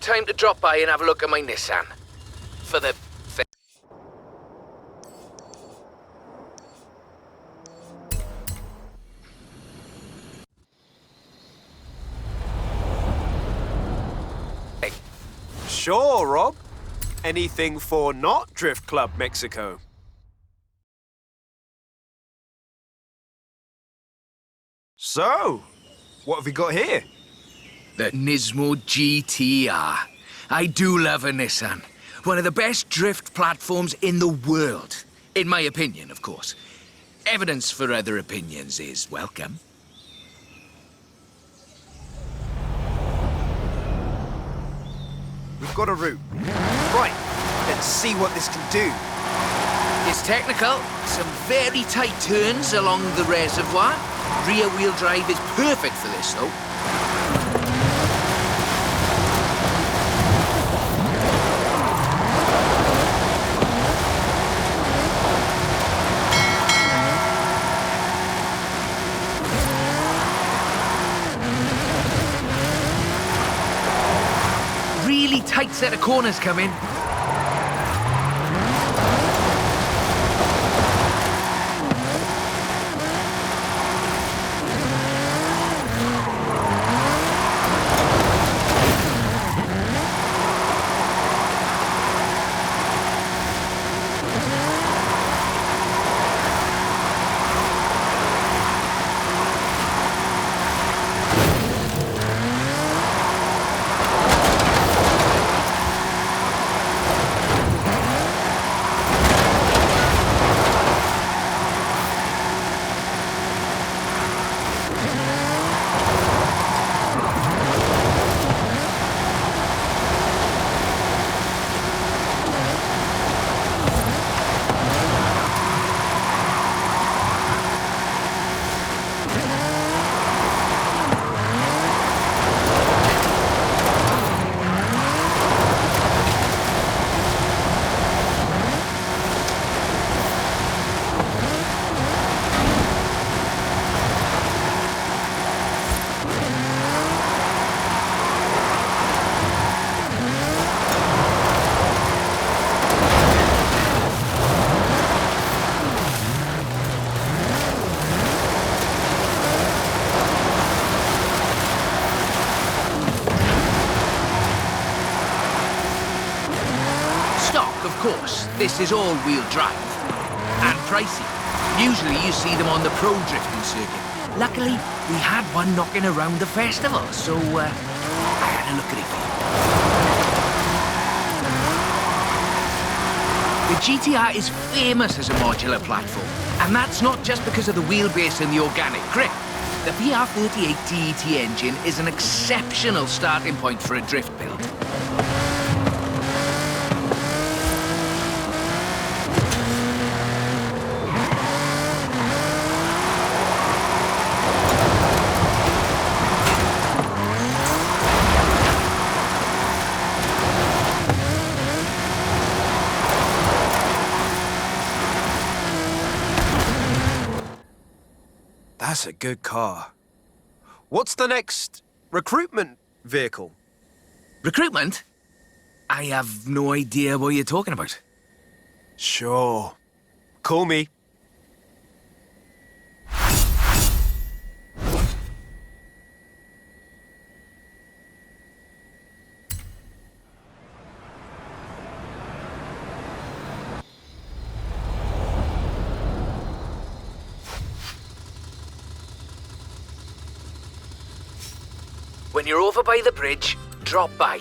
time to drop by and have a look at my Nissan. For the... Sure, Rob. Anything for not Drift Club Mexico. So, what have we got here? The Nismo GTR. I do love a Nissan. One of the best drift platforms in the world. In my opinion, of course. Evidence for other opinions is welcome. We've got a route. Right, let's see what this can do. It's technical. Some very tight turns along the reservoir. Rear-wheel drive is perfect for this, though. Really tight set of corners coming. Of course, this is all-wheel drive. And pricey. Usually you see them on the pro drifting circuit. Luckily, we had one knocking around the festival, so I had a look at it. The GTR is famous as a modular platform, and that's not just because of the wheelbase and the organic grip. The VR38 TET engine is an exceptional starting point for a drift build. That's a good car. What's the next recruitment vehicle? Recruitment? I have no idea what you're talking about. Sure. Call me. When you're over by the bridge, drop by.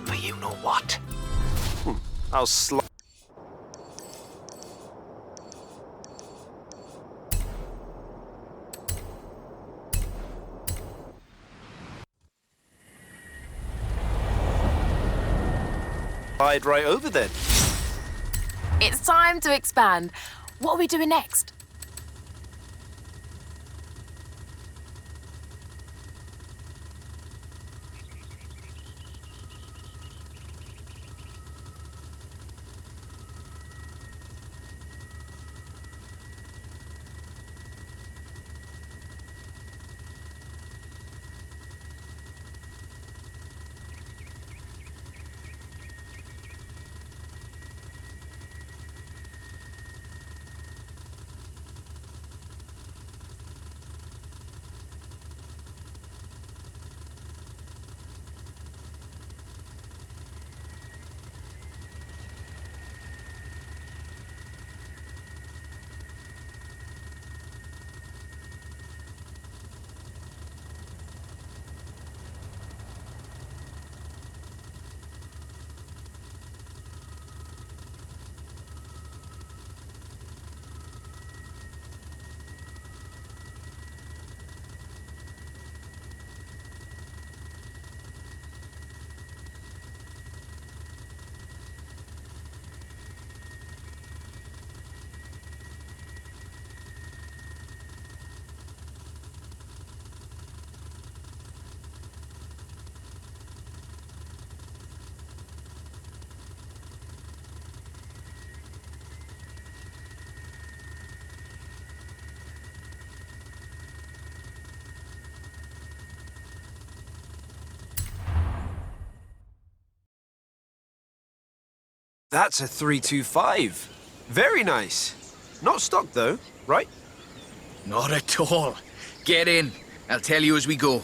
But you know what? I'll slide right over then. It's time to expand. What are we doing next? That's a 325. Very nice. Not stock though, right? Not at all. Get in. I'll tell you as we go.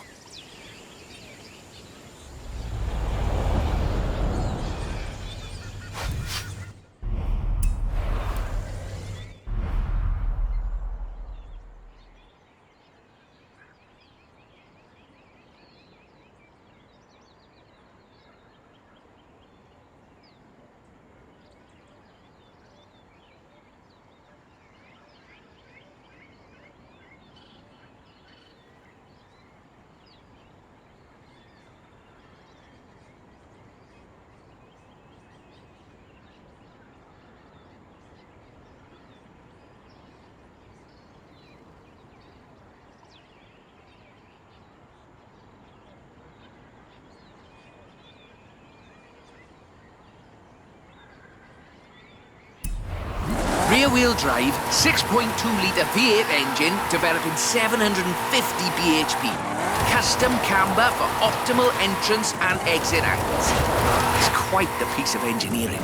Rear-wheel drive, 6.2-litre V8 engine, developing 750 bhp. Custom camber for optimal entrance and exit angles. It's quite the piece of engineering.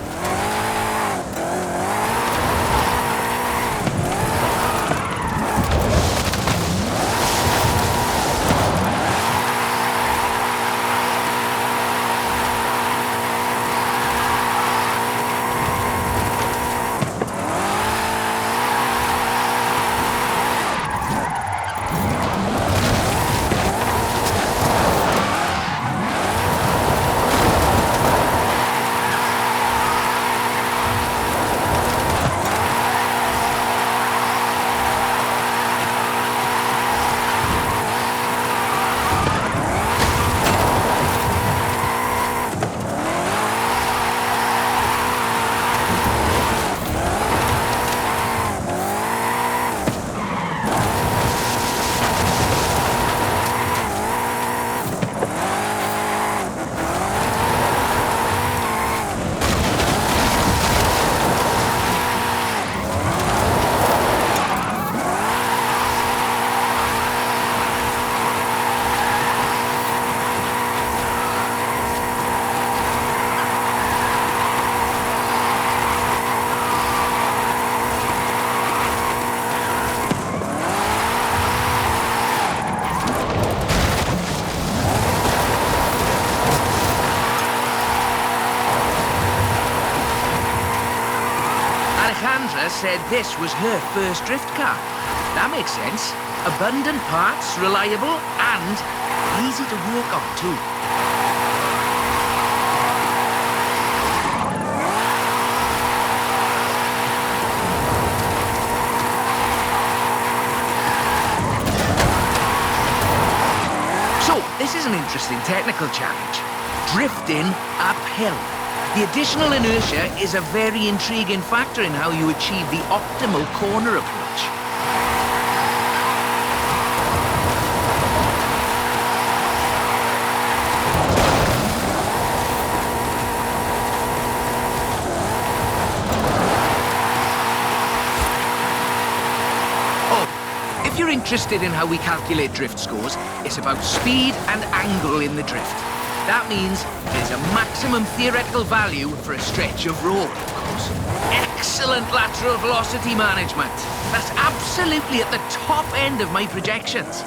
Said this was her first drift car. That makes sense. Abundant parts, reliable, and easy to work on too. So, this is an interesting technical challenge. Drifting uphill. The additional inertia is a very intriguing factor in how you achieve the optimal corner approach. Oh, if you're interested in how we calculate drift scores, it's about speed and angle in the drift. That means there's a maximum theoretical value for a stretch of road, of course. Excellent lateral velocity management. That's absolutely at the top end of my projections.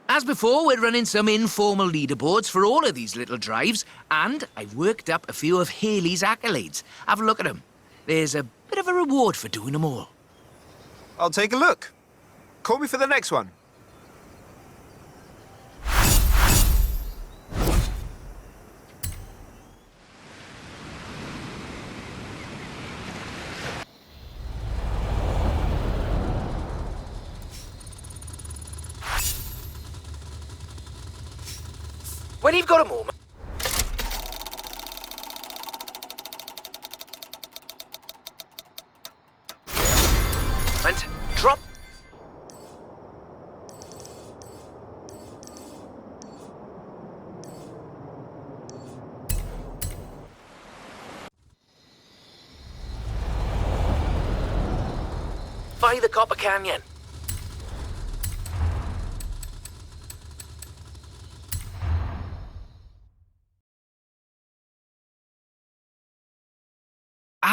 As before, we're running some informal leaderboards for all of these little drives, and I've worked up a few of Haley's accolades. Have a look at them. There's a bit of a reward for doing them all. I'll take a look. Call me for the next one. When you've got a moment... compartment. Drop. By the Copper Canyon.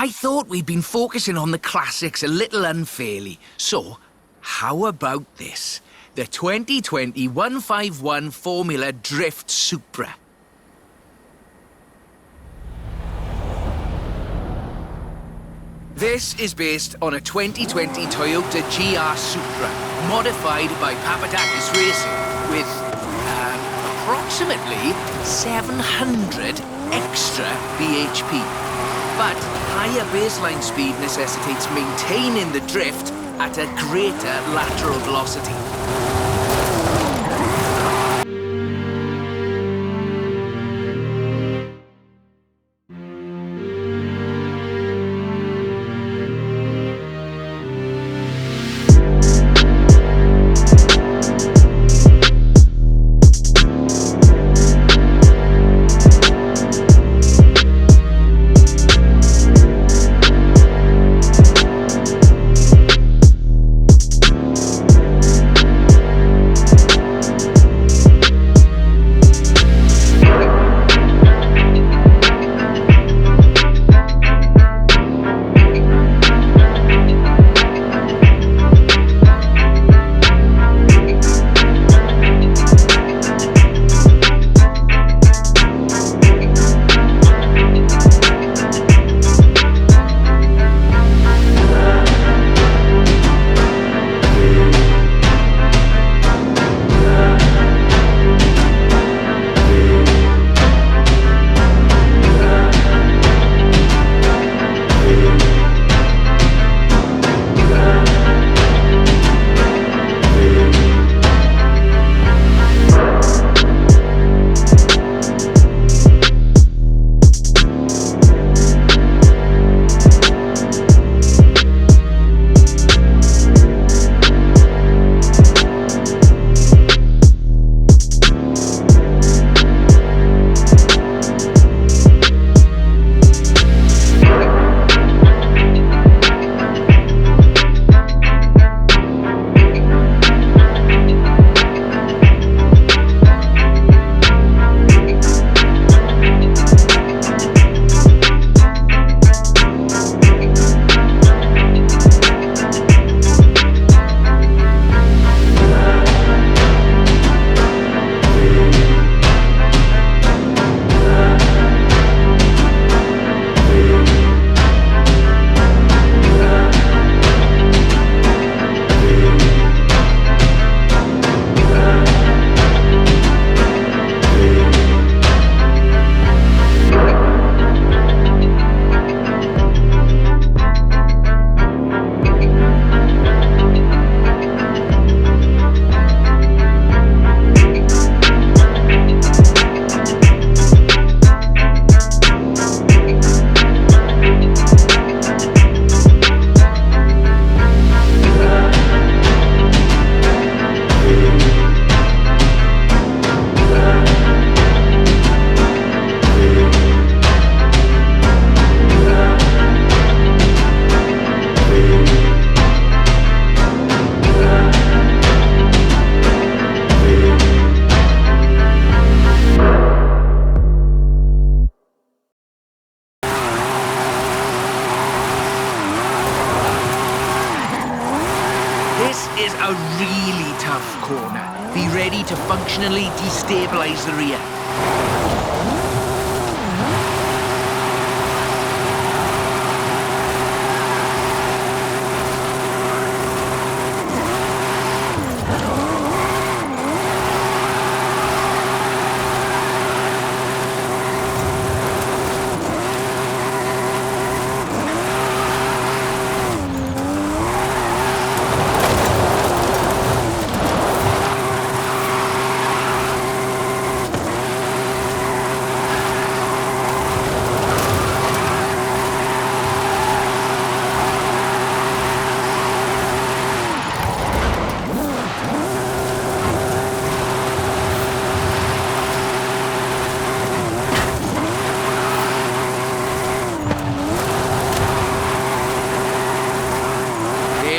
I thought we'd been focusing on the classics a little unfairly. So, how about this? The 2020 151 Formula Drift Supra. This is based on a 2020 Toyota GR Supra, modified by Papadakis Racing, with approximately 700 extra bhp. But higher baseline speed necessitates maintaining the drift at a greater lateral velocity. a really tough corner. Be ready to functionally destabilize the rear.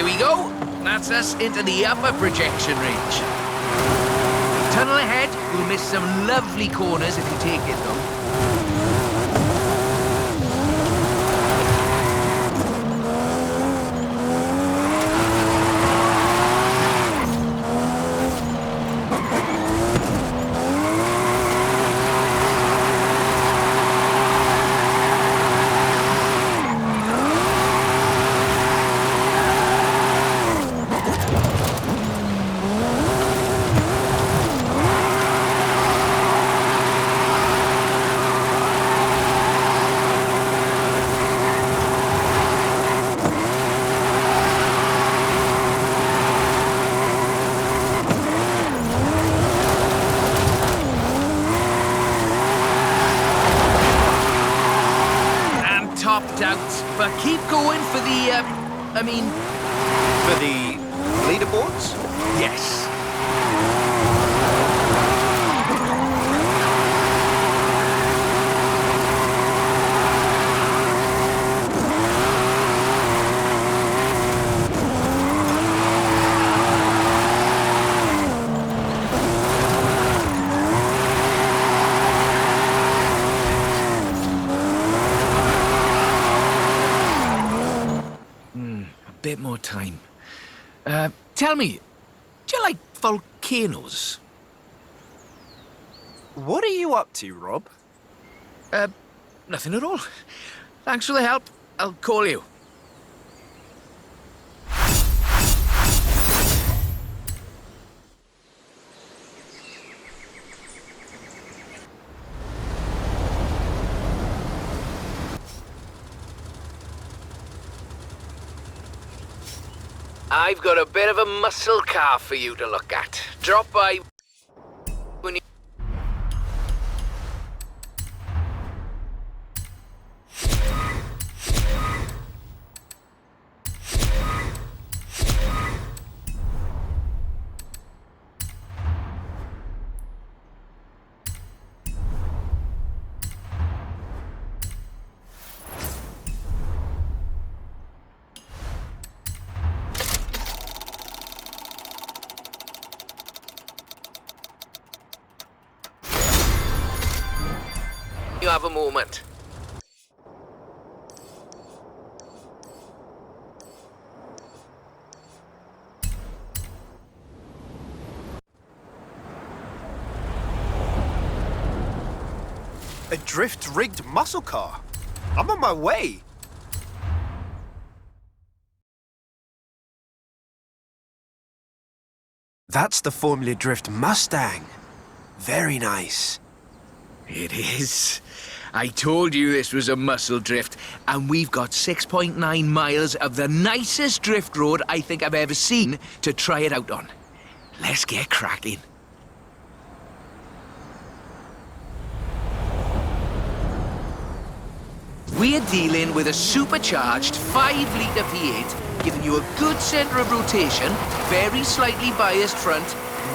There we go. That's us into the upper projection range. Tunnel ahead. We'll miss some lovely corners if you take it, though. Topped out, but keep going for the, For the leaderboards? yes. Bit more time. Tell me, do you like volcanoes? What are you up to, Rob? Nothing at all. Thanks for the help. I'll call you. I've got a bit of a muscle car for you to look at. Drop by when you... You have a moment. A drift-rigged muscle car. I'm on my way. That's the Formula Drift Mustang. Very nice. It is. I told you this was a muscle drift, and we've got 6.9 miles of the nicest drift road I think I've ever seen to try it out on. Let's get cracking. We're dealing with a supercharged 5-litre V8, giving you a good centre of rotation, very slightly biased front,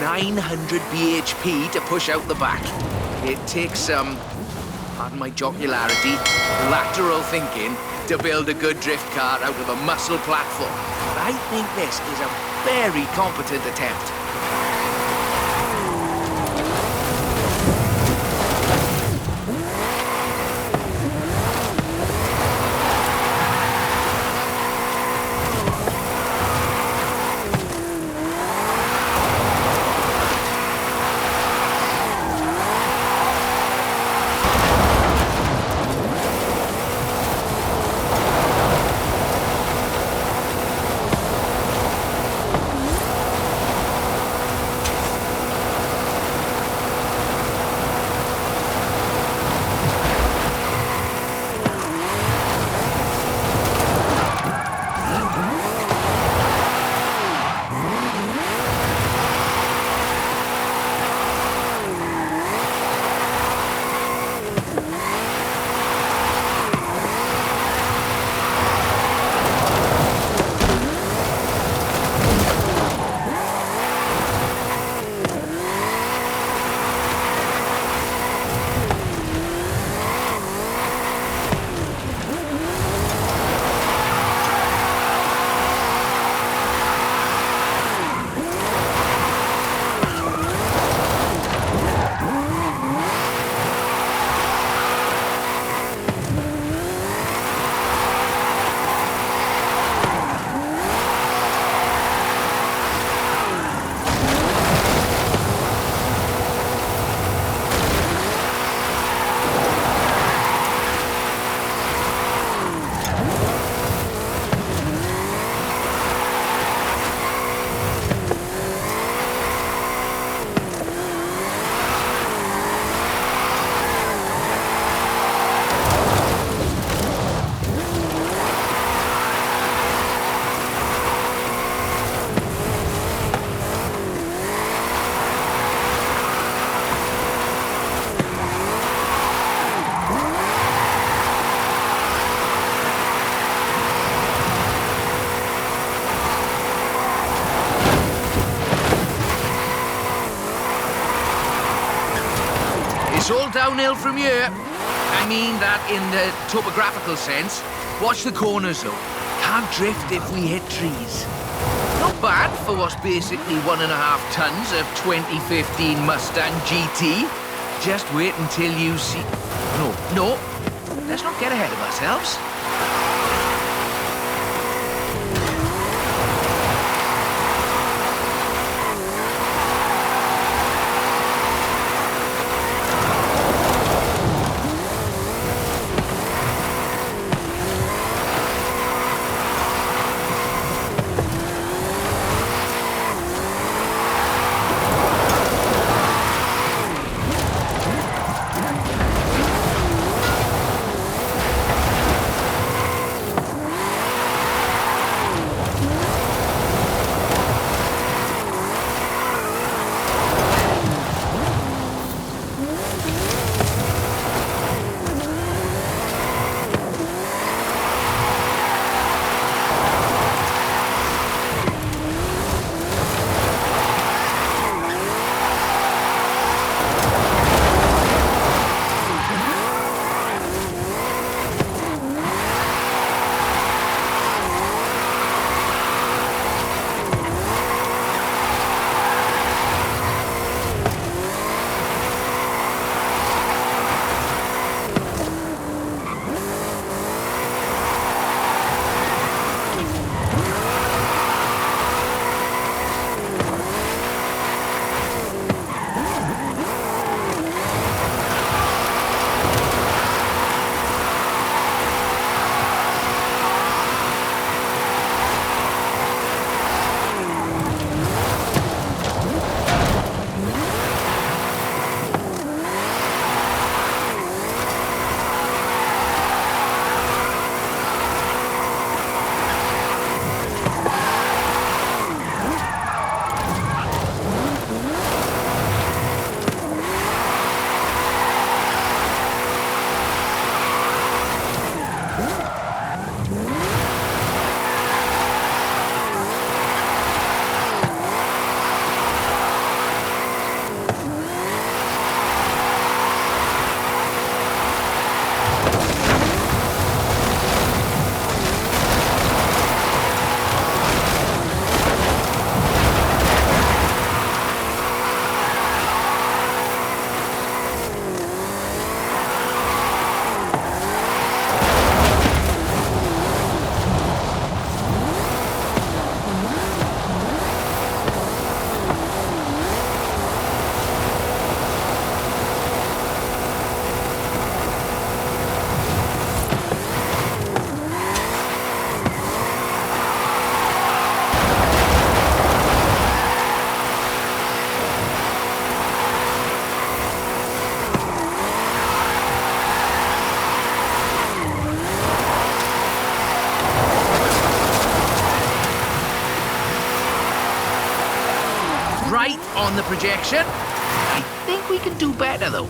900 bhp to push out the back. It takes some, pardon my jocularity, lateral thinking to build a good drift car out of a muscle platform. But I think this is a very competent attempt. It's all downhill from here. I mean that in the topographical sense. Watch the corners, though. Can't drift if we hit trees. Not bad for what's basically 1.5 tons of 2015 Mustang GT. Just wait until you see... No. Let's not get ahead of ourselves. Right on the projection. I think we can do better, though.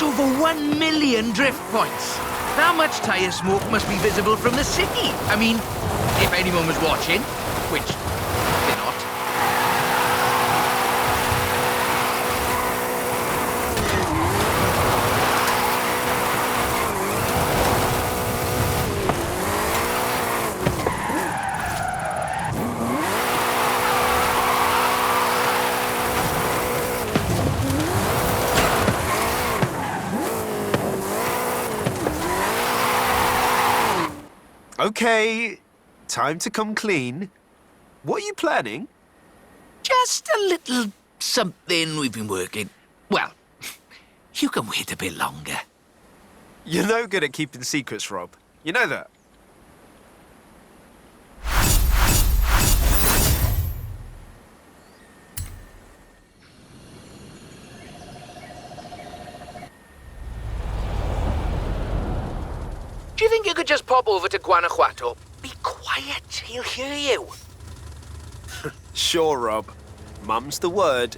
Over 1 million drift points. That much tyre smoke must be visible from the city. I mean, if anyone was watching, which they're not. Okay, time to come clean. What are you planning? Just a little something we've been working. Well, you can wait a bit longer. You're no good at keeping secrets, Rob. You know that. think you could just pop over to Guanajuato? Be quiet, he'll hear you. Sure, Rob. Mum's the word.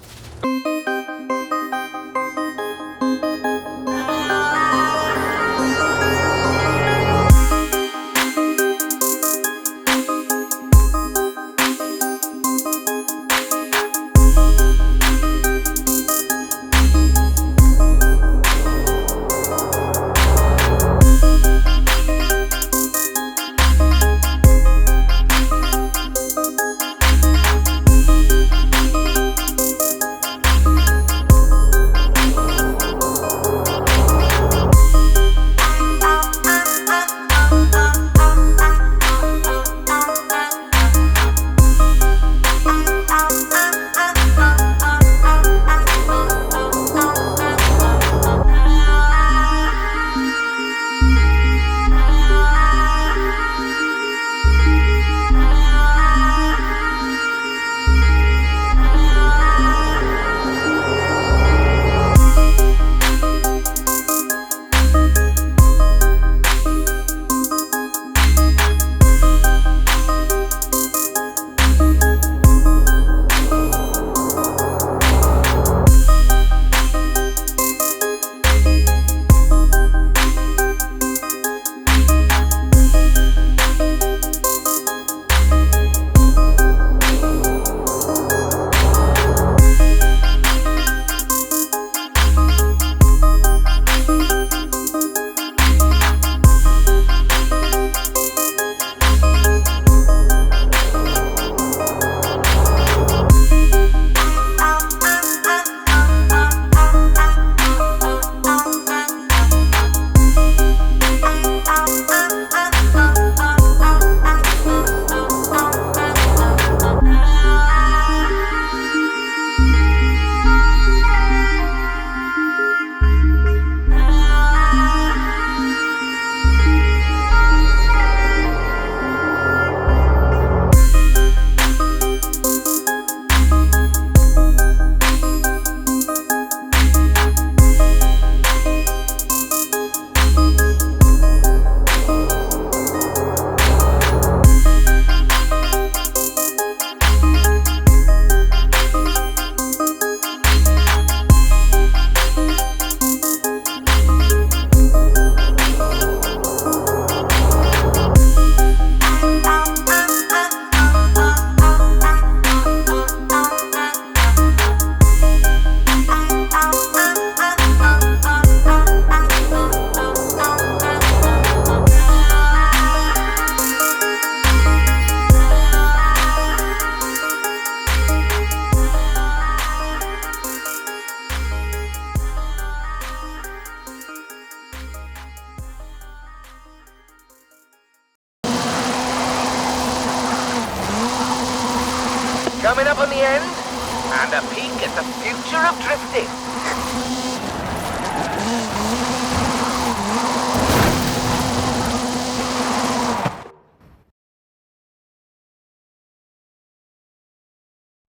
Coming up on the end, and a peek at the future of drifting.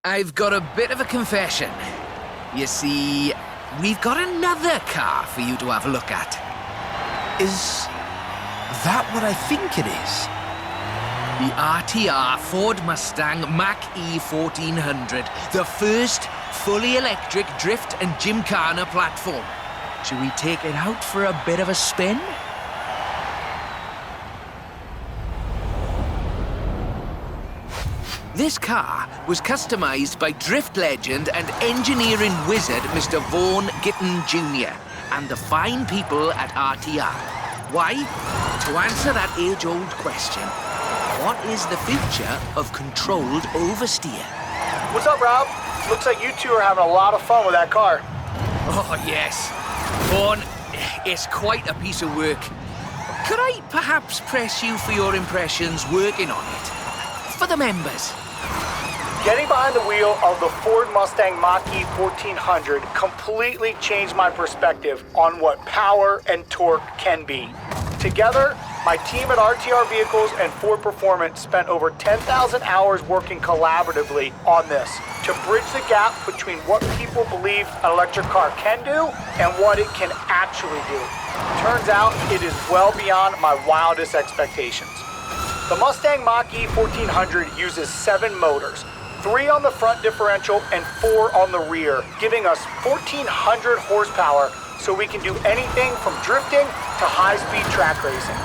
I've got a bit of a confession. You see, we've got another car for you to have a look at. Is that what I think it is? The RTR Ford Mustang Mach-E 1400, the first fully electric drift and gymkhana platform. Should we take it out for a bit of a spin? This car was customized by drift legend and engineering wizard Mr. Vaughan Gitton Jr. and the fine people at RTR. Why? To answer that age-old question, what is the future of controlled oversteer? What's up, Rob? Looks like you two are having a lot of fun with that car. Oh, yes. Vaughan, it's quite a piece of work. Could I perhaps press you for your impressions working on it? For the members. Getting behind the wheel of the Ford Mustang Mach-E 1400 completely changed my perspective on what power and torque can be. Together, my team at RTR Vehicles and Ford Performance spent over 10,000 hours working collaboratively on this to bridge the gap between what people believe an electric car can do and what it can actually do. To turns out it is well beyond my wildest expectations. The Mustang Mach-E 1400 uses 7 motors, 3 on the front differential and 4 on the rear, giving us 1,400 horsepower so we can do anything from drifting to high-speed track racing.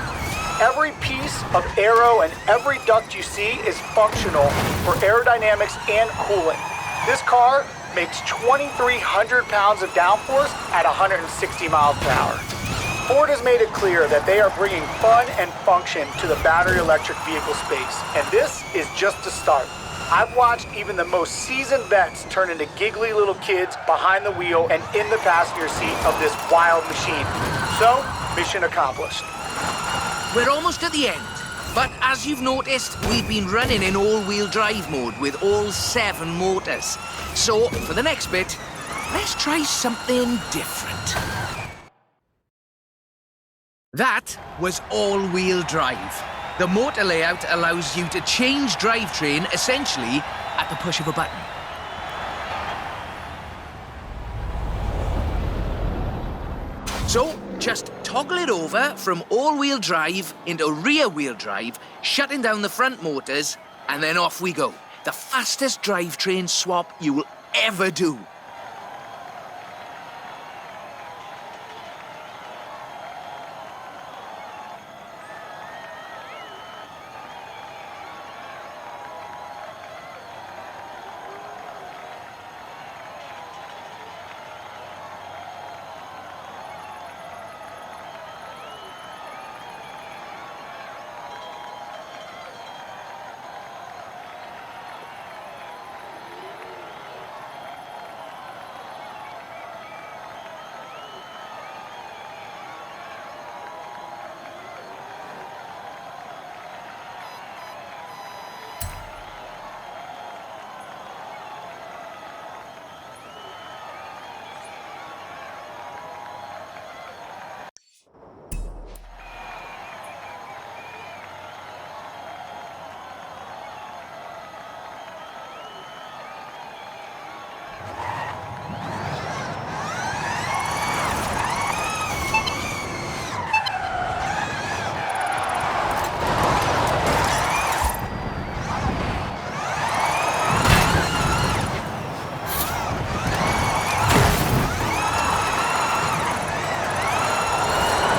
Every piece of aero and every duct you see is functional for aerodynamics and cooling. This car makes 2,300 pounds of downforce at 160 miles per hour. Ford has made it clear that they are bringing fun and function to the battery electric vehicle space, and this is just the start. I've watched even the most seasoned vets turn into giggly little kids behind the wheel and in the passenger seat of this wild machine. So, mission accomplished. We're almost at the end, but as you've noticed, we've been running in all-wheel drive mode with all 7 motors. So, for the next bit, let's try something different. That was all-wheel drive. The motor layout allows you to change drivetrain essentially at the push of a button. So, just toggle it over from all-wheel drive into rear-wheel drive, shutting down the front motors, and then off we go. The fastest drivetrain swap you will ever do.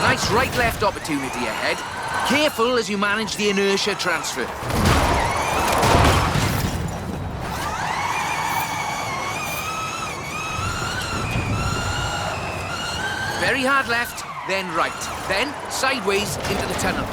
Nice right-left opportunity ahead. Careful as you manage the inertia transfer. Very hard left, then right, then sideways into the tunnel.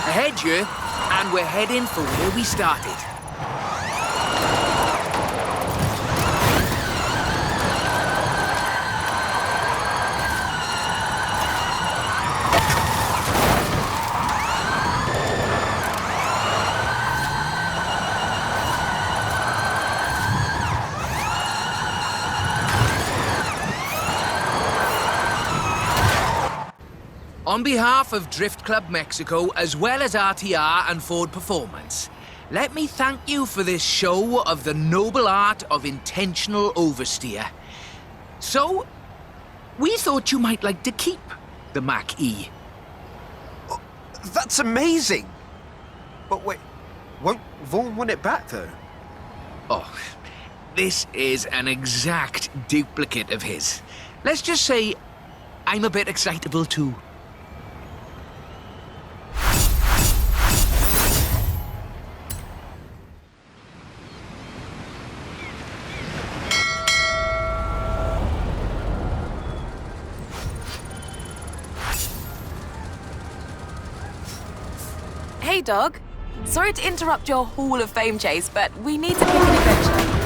Ahead you, and we're heading for where we started. On behalf of Drift Club Mexico, as well as RTR and Ford Performance, let me thank you for this show of the noble art of intentional oversteer. So, we thought you might like to keep the Mach-E. Oh, that's amazing! But wait, won't Vaughn want it back, though? Oh, this is an exact duplicate of his. Let's just say I'm a bit excitable too. Dog. Sorry to interrupt your Hall of Fame chase, but we need to pick an adventure.